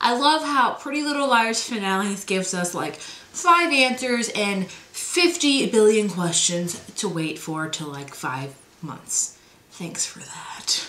I love how Pretty Little Liars finales gives us like 5 answers and 50 billion questions to wait for till like 5 months. Thanks for that.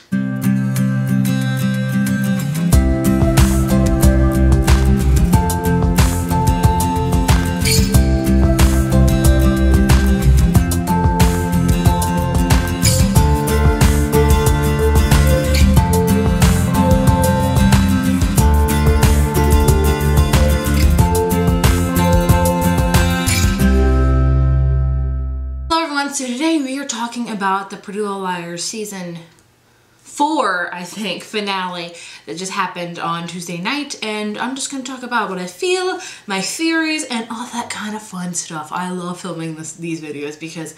So today we are talking about the Pretty Little Liars season 4, I think, finale that just happened on Tuesday night, and I'm just going to talk about what I feel, my theories, and all that kind of fun stuff. I love filming these videos because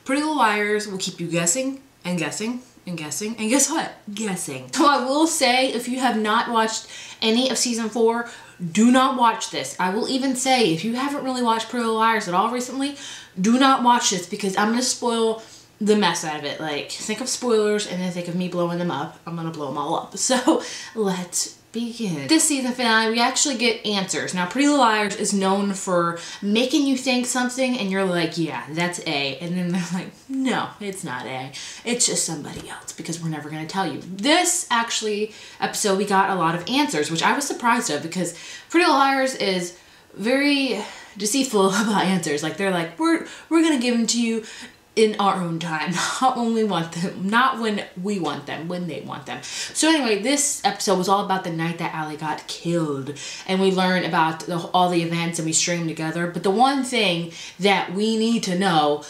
Pretty Little Liars will keep you guessing and guessing and guessing, and guess what? Guessing. So I will say, if you have not watched any of season 4, do not watch this. I will even say, if you haven't really watched Pretty Little Liars at all recently, do not watch this because I'm going to spoil the mess out of it. Like, think of spoilers and then think of me blowing them up. I'm going to blow them all up. So, let's begin. This season finale, we actually get answers. Now, Pretty Little Liars is known for making you think something and you're like, yeah, that's A. And then they're like, no, it's not A. It's just somebody else because we're never going to tell you. This actually episode, we got a lot of answers, which I was surprised of because Pretty Little Liars is very deceitful about answers. Like, they're like, we're going to give them to you in our own time, not when we want them, not when we want them, when they want them. So anyway, this episode was all about the night that Allie got killed, and we learn about all the events and we string them together. But the one thing that we need to know,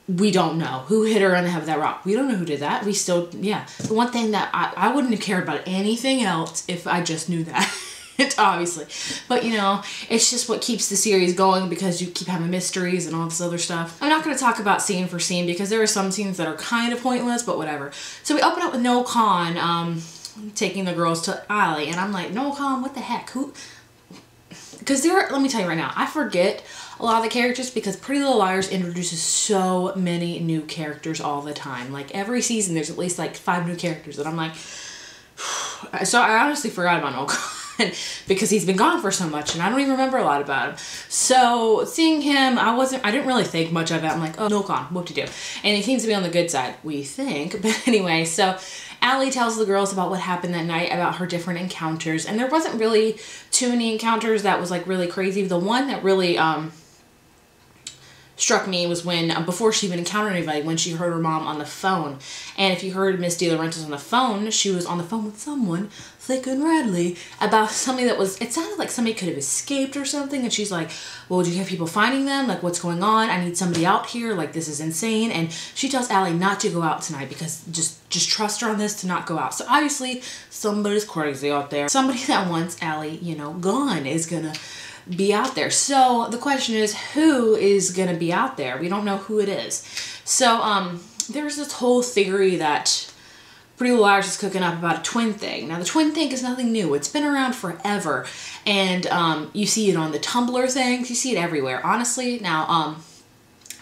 we don't know. Who hit her on the head with that rock? We don't know who did that. We still, yeah. The one thing that I wouldn't have cared about anything else if I just knew that. Obviously, but you know, it's just what keeps the series going because you keep having mysteries and all this other stuff. I'm not going to talk about scene for scene because there are some scenes that are kind of pointless, but whatever. So we open up with Noel Kahn taking the girls to Allie, and I'm like, Noel Kahn, what the heck? Who? Because let me tell you right now, I forget a lot of the characters because Pretty Little Liars introduces so many new characters all the time. Like, every season there's at least like 5 new characters that I'm like, so I honestly forgot about Noel Kahn. Because he's been gone for so much and I don't even remember a lot about him. So seeing him, I didn't really think much of it. I'm like, oh, Noel Kahn, what to do? And he seems to be on the good side, we think. But anyway, so Allie tells the girls about what happened that night, about her different encounters. And there wasn't really too many encounters that was like really crazy. The one that really struck me was when, before she even encountered anybody, when she heard her mom on the phone. And if you heard Miss De Laurentiis on the phone, she was on the phone with someone, thick and Radley, about something that was, it sounded like somebody could have escaped or something. And she's like, well, do you have people finding them? Like, what's going on? I need somebody out here. Like, this is insane. And she tells Allie not to go out tonight because just trust her on this to not go out. So obviously somebody's crazy out there. Somebody that wants Allie, you know, gone is gonna be out there. So the question is, who is gonna be out there? We don't know who it is. So there's this whole theory that Pretty Little Liars is cooking up about a twin thing. Now the twin thing is nothing new. It's been around forever, and you see it on the Tumblr things. You see it everywhere, honestly. Now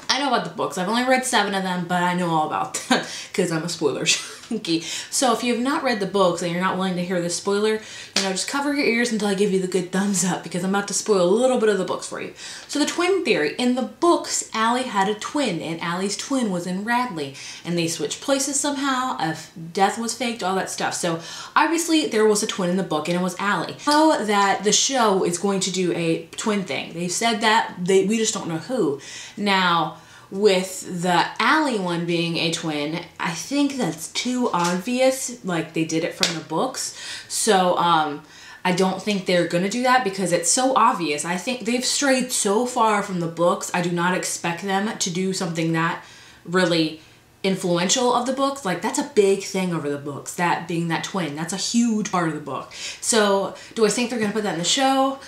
I know about the books. I've only read 7 of them, but I know all about them because I'm a spoiler junkie. So if you have not read the books and you're not willing to hear this spoiler, you know, just cover your ears until I give you the good thumbs up because I'm about to spoil a little bit of the books for you. So the twin theory. In the books, Allie had a twin, and Allie's twin was in Radley, and they switched places somehow. If death was faked, all that stuff. So obviously there was a twin in the book, and it was Allie. So that the show is going to do a twin thing. They've said that. We just don't know who. Now, with the Allie one being a twin, I think that's too obvious, like they did it from the books. So I don't think they're gonna do that because it's so obvious. I think they've strayed so far from the books. I do not expect them to do something that really influential of the books. Like, that's a big thing over the books, that being that twin. That's a huge part of the book. So do I think they're gonna put that in the show?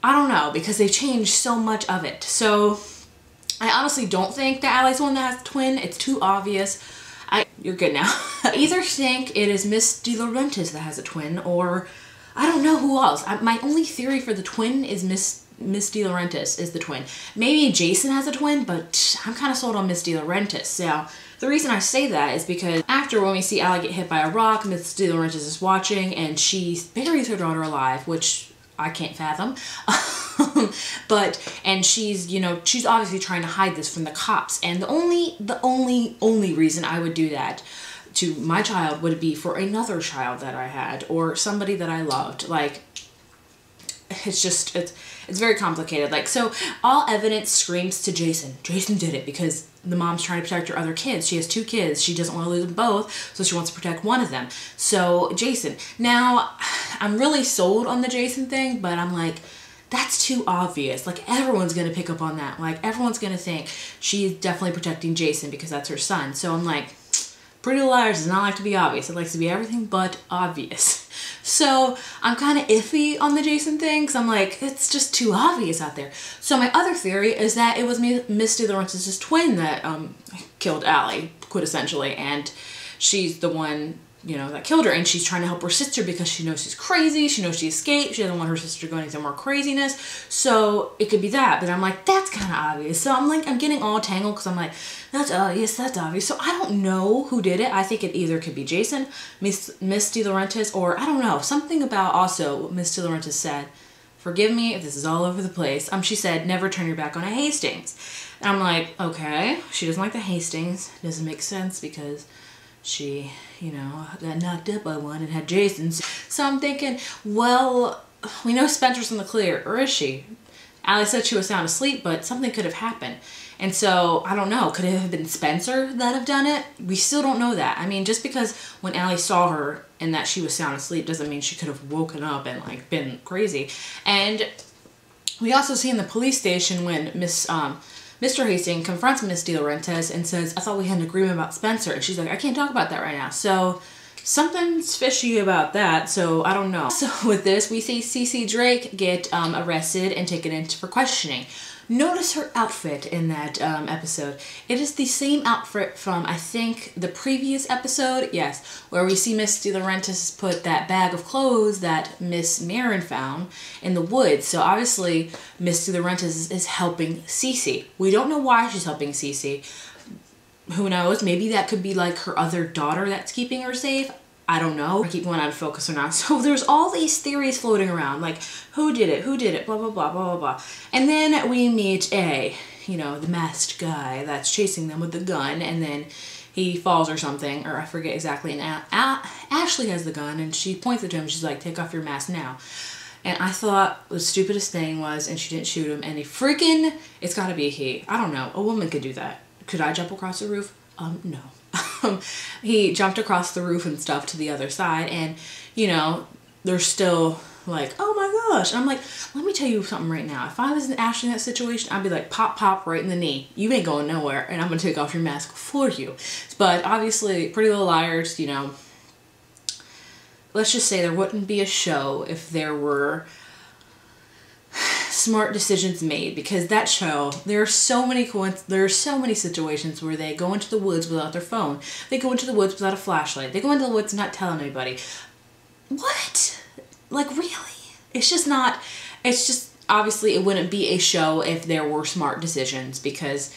I don't know, because they've changed so much of it. So I honestly don't think that Allie's the one that has a twin. It's too obvious. You're good now. I either think it is Miss De Laurentiis that has a twin, or I don't know who else. My only theory for the twin is Miss Miss DeLaurentis is the twin. Maybe Jason has a twin, but I'm kind of sold on Miss DeLaurentis. Now, the reason I say that is because after when we see Allie get hit by a rock, Miss DeLaurentis is watching and she buries her daughter alive, which I can't fathom. And she's, you know, she's obviously trying to hide this from the cops. And the only reason I would do that to my child would be for another child that I had or somebody that I loved. Like, it's just, it's very complicated. Like, so all evidence screams to Jason. Jason did it because the mom's trying to protect her other kids. She has 2 kids. She doesn't want to lose them both, so she wants to protect one of them. So Jason. Now, I'm really sold on the Jason thing, but I'm like, that's too obvious. Like, everyone's going to pick up on that. Like, everyone's going to think she's definitely protecting Jason because that's her son. So I'm like, Pretty Little Liars does not like to be obvious. It likes to be everything but obvious. So I'm kind of iffy on the Jason thing because I'm like, it's just too obvious out there. So my other theory is that it was Miss DeLaurentis' twin that killed Allie, quintessentially, and she's the one, you know, that killed her, and she's trying to help her sister because she knows she's crazy, she knows she escaped, she doesn't want her sister going into more craziness, so it could be that. But I'm like, that's kind of obvious. So I'm like, I'm getting all tangled because I'm like, that's obvious, that's obvious. So I don't know who did it. I think it either could be Jason, Miss DeLaurentis, or I don't know, something about also Miss DeLaurentis said, forgive me if this is all over the place. She said, never turn your back on a Hastings. And I'm like, okay, she doesn't like the Hastings. It doesn't make sense because she, you know, got knocked up by one and had Jason's. So I'm thinking, well, we know Spencer's in the clear, or is she? Allie said she was sound asleep, but something could have happened. And so, I don't know, could it have been Spencer that have done it? We still don't know that. I mean, just because when Allie saw her and that she was sound asleep doesn't mean she could have woken up and, like, been crazy. And we also see in the police station when Mr. Hastings confronts Miss DeLaurentis and says, I thought we had an agreement about Spencer. And she's like, I can't talk about that right now. So something's fishy about that. So I don't know. So with this, we see Cece Drake get arrested and taken in for questioning. Notice her outfit in that episode. It is the same outfit from, I think, the previous episode. Yes, where we see Miss DeLaurentis put that bag of clothes that Miss Marin found in the woods. So obviously, Miss DeLaurentis is helping Cece. We don't know why she's helping Cece. Who knows? Maybe that could be like her other daughter that's keeping her safe. I don't know. I keep going out of focus or not. So there's all these theories floating around, like who did it, blah, blah, blah, blah, blah, blah. And then we meet A, you know, the masked guy that's chasing them with the gun, and then he falls or something, or I forget exactly. And Ashley has the gun, and she points at him, and she's like, take off your mask now. And I thought the stupidest thing was, and she didn't shoot him, and he freaking, it's gotta be a he. I don't know, a woman could do that. Could I jump across the roof? No. He jumped across the roof and stuff to the other side, and you know, they're still like, oh my gosh. And I'm like, let me tell you something right now. If I was in Ashley in that situation, I'd be like, pop, pop right in the knee. You ain't going nowhere, and I'm gonna take off your mask for you. But obviously, Pretty Little Liars, you know, let's just say there wouldn't be a show if there were smart decisions made, because that show, there are so many situations where they go into the woods without their phone. They go into the woods without a flashlight. They go into the woods not telling anybody. What? Like, really? It's just not, it's just, obviously it wouldn't be a show if there were smart decisions, because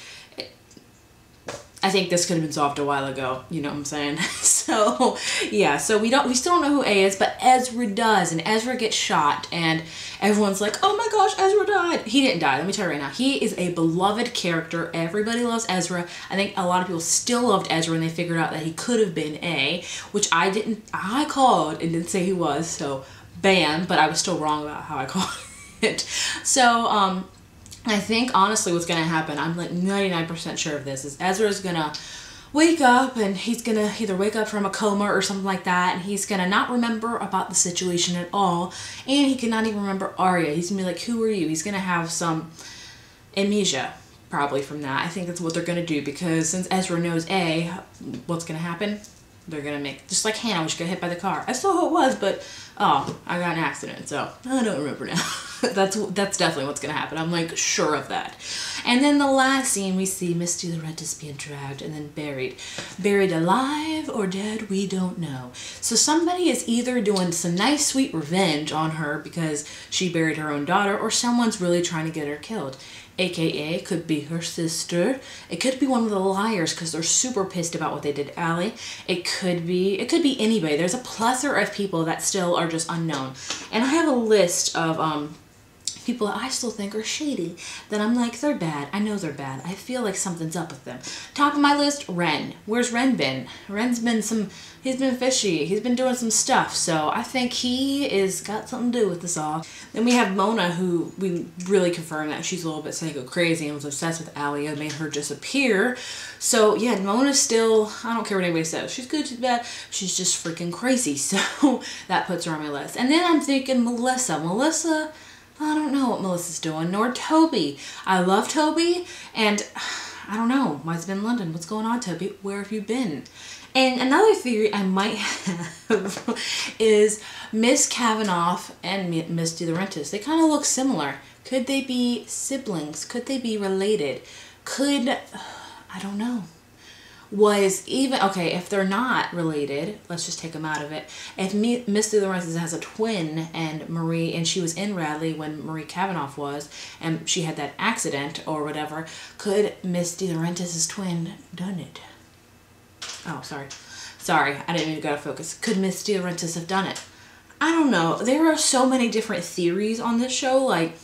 I think this could have been solved a while ago, you know what I'm saying? So, yeah, so we still don't know who A is, but Ezra does, and Ezra gets shot, and everyone's like, oh my gosh, Ezra died. He didn't die, let me tell you right now. He is a beloved character. Everybody loves Ezra. I think a lot of people still loved Ezra, and they figured out that he could have been A, which I called and didn't say he was, so bam, but I was still wrong about how I called it. So, I think, honestly, what's going to happen, I'm like 99% sure of this, is Ezra's going to wake up, and he's going to either wake up from a coma or something like that, and he's going to not remember about the situation at all, and he cannot even remember Arya. He's going to be like, who are you? He's going to have some amnesia, probably, from that. I think that's what they're going to do, because since Ezra knows A, what's going to happen? They're going to make, just like Hannah when she got hit by the car. I saw who it was, but oh, I got in an accident, so I don't remember now. That's definitely what's gonna happen. I'm like sure of that. And then the last scene, we see Misty the Rentis being dragged and then buried. Buried alive or dead, we don't know. So somebody is either doing some nice sweet revenge on her because she buried her own daughter, or someone's really trying to get her killed. AKA could be her sister. It could be one of the liars because they're super pissed about what they did to Allie. It could be anybody. There's a plethora of people that still are just unknown. And I have a list of people that I still think are shady, that I'm like, they're bad. I know they're bad. I feel like something's up with them. Top of my list, Ren. Where's Ren been? Ren's been he's been fishy. He's been doing some stuff. So I think he is got something to do with this all. Then we have Mona, who we really confirmed that she's a little bit psycho crazy and was obsessed with Allie and made her disappear. So yeah, Mona's still, I don't care what anybody says. She's good, she's bad. She's just freaking crazy. So that puts her on my list. And then I'm thinking Melissa. Melissa, I don't know what Melissa's doing, nor Toby. I love Toby, and I don't know. Why's been in London? What's going on, Toby? Where have you been? And another theory I might have is Miss Kavanaugh and Misty the Rentis. They kind of look similar. Could they be siblings? Could they be related? I don't know. Okay, if they're not related, let's just take them out of it. If Misty the Rentis has a twin and she was in Radley when Marie Kavanaugh was, and she had that accident or whatever, could Misty the Rentis' twin done it? Oh, sorry, I didn't mean to go out of focus. Could Misty the Rentis have done it? I don't know. There are so many different theories on this show, like,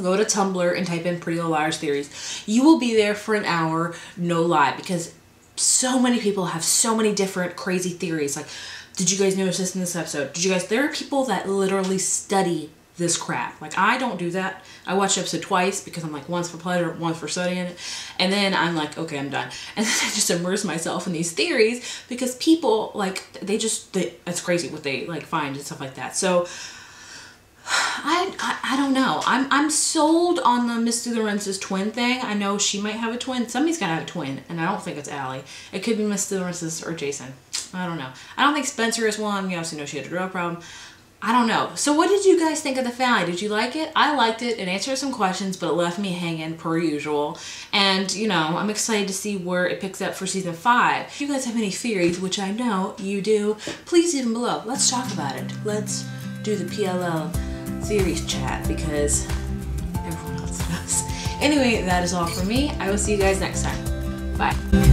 go to Tumblr and type in Pretty Little Liars theories. You will be there for an hour, no lie, because so many people have so many different crazy theories. Like, did you guys notice this in this episode? There are people that literally study this crap. Like, I don't do that. I watch the episode twice because I'm like, once for pleasure, once for studying it. And then I'm like, okay, I'm done. And then I just immerse myself in these theories because people, like, it's crazy what they, like, find and stuff like that. So, I don't know. I'm sold on the Misty the Rentis twin thing. I know she might have a twin. Somebody's gotta have a twin, and I don't think it's Allie. It could be Misty the Rentis or Jason. I don't know. I don't think Spencer is one. You obviously know she had a drug problem. I don't know. So what did you guys think of the finale? Did you like it? I liked it. It answered some questions, but it left me hanging per usual. And, you know, I'm excited to see where it picks up for season 5. If you guys have any theories, which I know you do, please leave them below. Let's talk about it. Let's do the PLL theories chat because everyone else does. Anyway, that is all for me. I will see you guys next time. Bye.